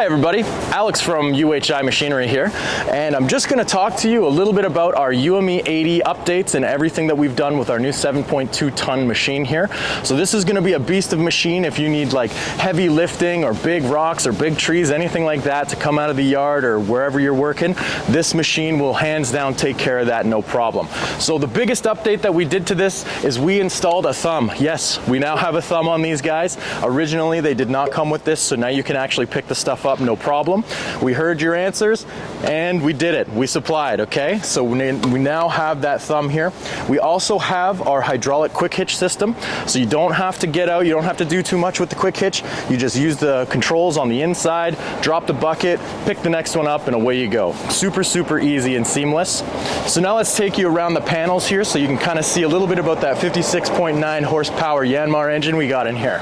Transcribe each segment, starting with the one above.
Hi everybody, Alex from UHI Machinery here, and I'm just going to talk to you a little bit about our UME80 updates and everything that we've done with our new 7.2 ton machine here. So this is going to be a beast of a machine if you need like heavy lifting or big rocks or big trees, anything like that to come out of the yard or wherever you're working. This machine will hands down take care of that, no problem. So the biggest update that we did to this is we installed a thumb. Yes, we now have a thumb on these guys. Originally they did not come with this, so now you can actually pick the stuff up, no problem. We heard your answers and we did it. We supplied, okay? So we now have that thumb here. We also have our hydraulic quick hitch system, so you don't have to get out, you don't have to do too much with the quick hitch. You just use the controls on the inside, drop the bucket, pick the next one up, and away you go. Super, super easy and seamless. So now let's take you around the panels here so you can kind of see a little bit about that 56.9 horsepower Yanmar engine we got in here.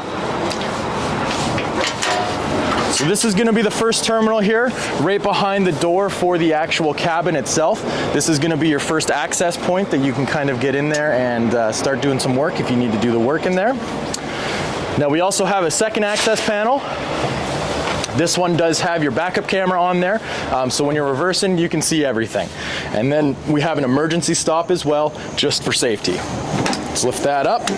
So this is going to be the first terminal here, right behind the door for the actual cabin itself. This is going to be your first access point that you can kind of get in there and start doing some work if you need to do the work in there. Now we also have a second access panel. This one does have your backup camera on there, so when you're reversing you can see everything. And then we have an emergency stop as well, just for safety. Let's lift that up.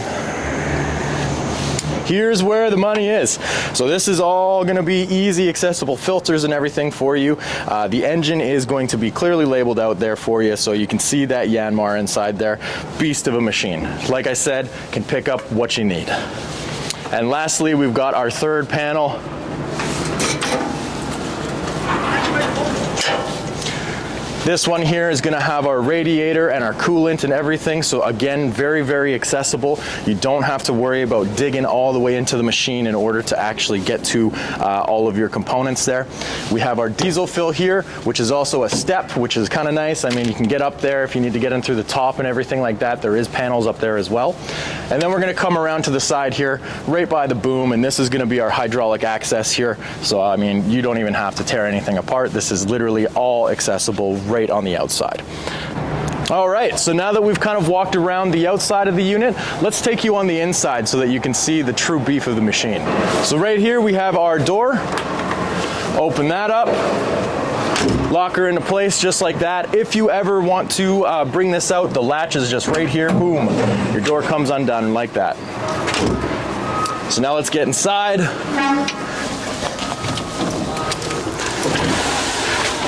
Here's where the money is. So this is all going to be easy accessible filters and everything for you. The engine is going to be clearly labeled out there for you, so you can see that Yanmar inside there. Beast of a machine. Like I said, can pick up what you need. And lastly, we've got our third panel. This one here is going to have our radiator and our coolant and everything, so again, very, very accessible. You don't have to worry about digging all the way into the machine in order to actually get to all of your components there. We have our diesel fill here, which is also a step, which is kind of nice. I mean, you can get up there if you need to get in through the top and everything like that. There is panels up there as well. And then we're going to come around to the side here, right by the boom, and this is going to be our hydraulic access here. So, I mean, you don't even have to tear anything apart. This is literally all accessible right on the outside. All right, so now that we've kind of walked around the outside of the unit, let's take you on the inside so that you can see the true beef of the machine. So right here we have our door. Open that up, lock her into place just like that. If you ever want to bring this out, the latch is just right here, boom, your door comes undone like that. So now let's get inside.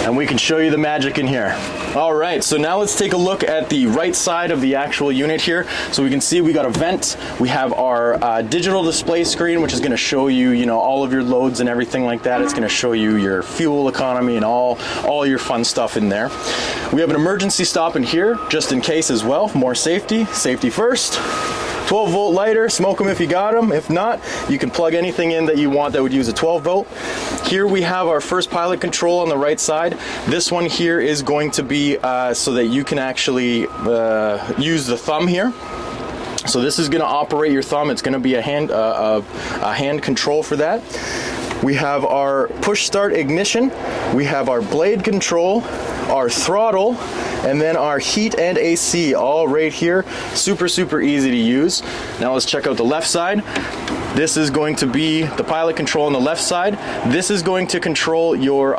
And we can show you the magic in here. All right, so now let's take a look at the right side of the actual unit here. So we can see we got a vent. We have our digital display screen, which is going to show you, all of your loads and everything like that. It's going to show you your fuel economy and all your fun stuff in there. We have an emergency stop in here, just in case as well. More safety. Safety first. 12-volt lighter, smoke them if you got them. If not, you can plug anything in that you want that would use a 12-volt. Here we have our first pilot control on the right side. This one here is going to be so that you can actually use the thumb here. So this is going to operate your thumb. It's going to be a hand control for that. We have our push start ignition. We have our blade control, our throttle, and then our heat and AC all right here. Super, super easy to use. Now let's check out the left side. This is going to be the pilot control on the left side. This is going to control your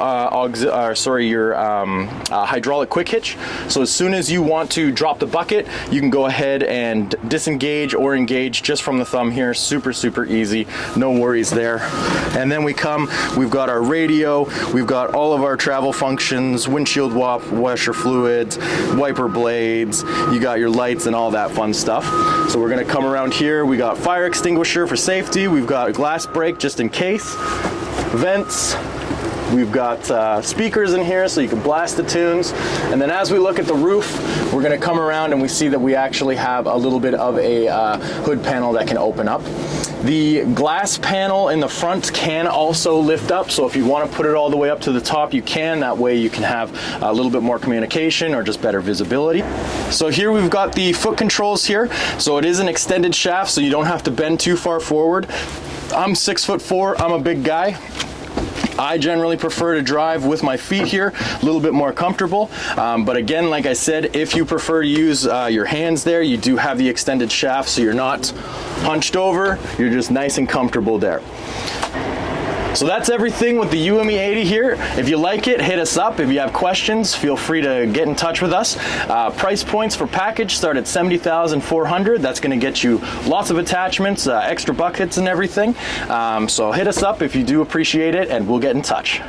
hydraulic quick hitch. So as soon as you want to drop the bucket, you can go ahead and disengage or engage just from the thumb here. Super, super easy. No worries there. And then we've got our radio. We've got all of our travel functions, windshield washer fluids, wiper blades. You got your lights and all that fun stuff. So we're going to come around here. We got fire extinguisher for safety. We've got a glass break just in case, vents, we've got speakers in here so you can blast the tunes, and then as we look at the roof, we're going to come around and we see that we actually have a little bit of a hood panel that can open up. The glass panel in the front can also lift up, so if you want to put it all the way up to the top, you can. That way you can have a little bit more communication or just better visibility. So here we've got the foot controls here. So it is an extended shaft, so you don't have to bend too far forward. I'm 6'4", I'm a big guy. I generally prefer to drive with my feet here, a little bit more comfortable. But again, like I said, if you prefer to use your hands there, you do have the extended shaft, so you're not hunched over, you're just nice and comfortable there. So that's everything with the UME80 here. If you like it, hit us up. If you have questions, feel free to get in touch with us. Price points for package start at $70,400. That's going to get you lots of attachments, extra buckets and everything. So hit us up if you do appreciate it, and we'll get in touch.